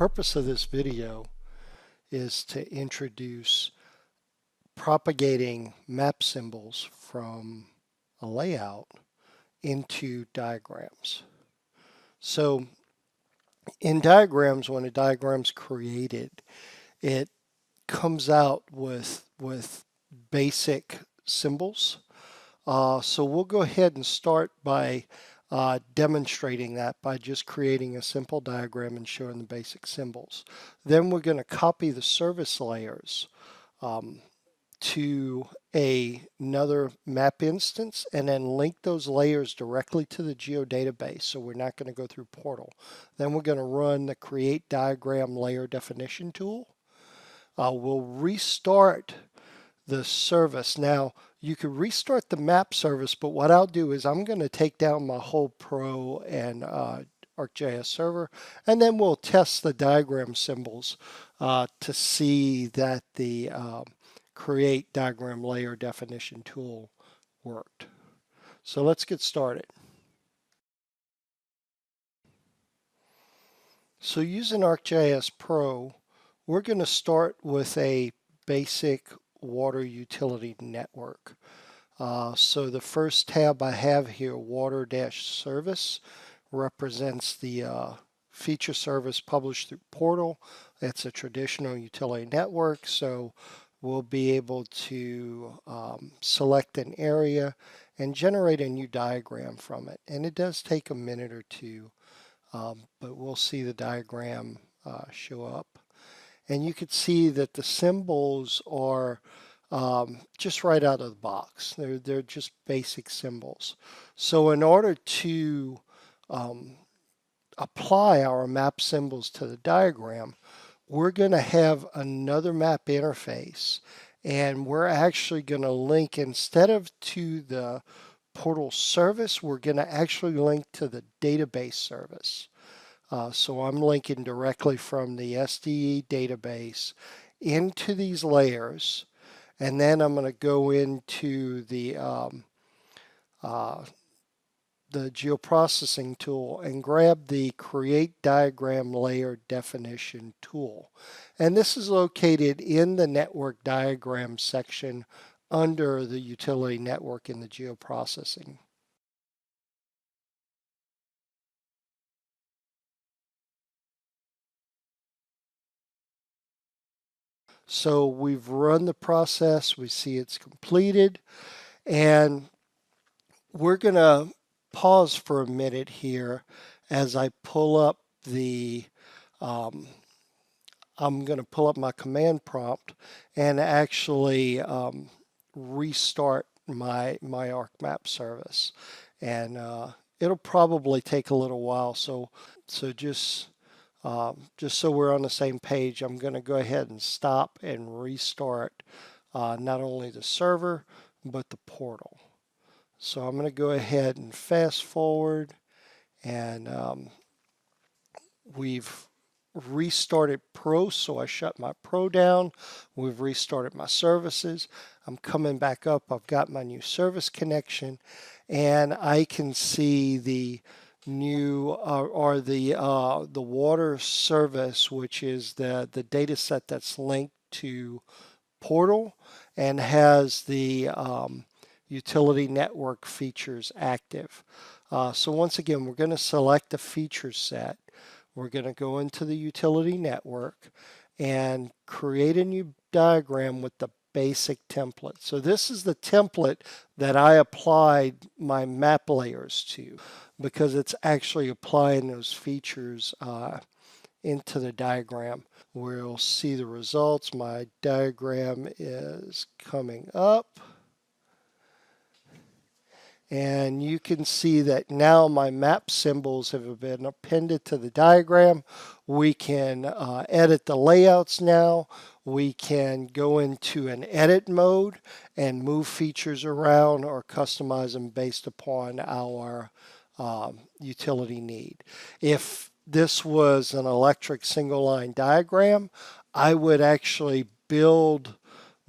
purpose of this video is to introduce propagating map symbols from a layout into diagrams. So in diagrams, when a diagram's created, it comes out with basic symbols. So we'll go ahead and start by demonstrating that by just creating a simple diagram and showing the basic symbols. Then we're going to copy the service layers to another map instance and then link those layers directly to the geodatabase. So we're not going to go through Portal. Then we're going to run the Create Diagram Layer Definition tool. We'll restart the service. Now, you could restart the map service, but what I'll do is I'm going to take down my whole Pro and ArcGIS server, and then we'll test the diagram symbols to see that the Create Diagram Layer Definition tool worked. So let's get started. So using ArcGIS Pro, we're going to start with a basic water utility network. So the first tab I have here, water-service, represents the feature service published through Portal. It's a traditional utility network, so we'll be able to select an area and generate a new diagram from it. And it does take a minute or two, but we'll see the diagram show up. And you could see that the symbols are just right out of the box. They're just basic symbols. So in order to apply our map symbols to the diagram, we're going to have another map interface, and we're actually going to link, instead of to the Portal service, we're going to actually link to the database service. So I'm linking directly from the SDE database into these layers, and then I'm going to go into the geoprocessing tool and grab the Create Diagram Layer Definition tool. And this is located in the Network Diagram section under the Utility Network in the geoprocessing. So we've run the process, we see it's completed, and we're going to pause for a minute here as I pull up the, I'm going to pull up my command prompt and actually restart my ArcMap service. And it'll probably take a little while, so just so we're on the same page, I'm going to go ahead and stop and restart not only the server, but the portal. So I'm going to go ahead and fast forward, and we've restarted Pro, so I shut my Pro down. We've restarted my services. I'm coming back up. I've got my new service connection, and I can see the new the water service, which is the data set that's linked to Portal and has the utility network features active. So once again, we're going to select a feature set. We're going to go into the utility network and create a new diagram with the basic template. So this is the template that I applied my map layers to, because it's actually applying those features into the diagram. We'll see the results. My diagram is coming up. And you can see that now my map symbols have been appended to the diagram. We can edit the layouts now. We can go into an edit mode and move features around or customize them based upon our utility need. If this was an electric single line diagram, I would actually build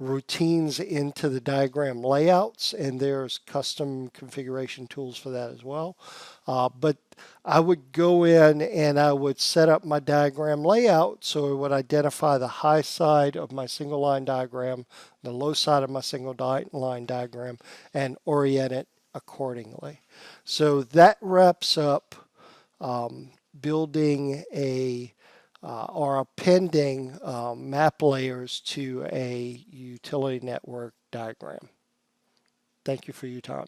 routines into the diagram layouts, and there's custom configuration tools for that as well. But I would go in and I would set up my diagram layout so it would identify the high side of my single line diagram, the low side of my single line diagram, and orient it accordingly. So that wraps up building or appending map layers to a utility network diagram. Thank you for your time.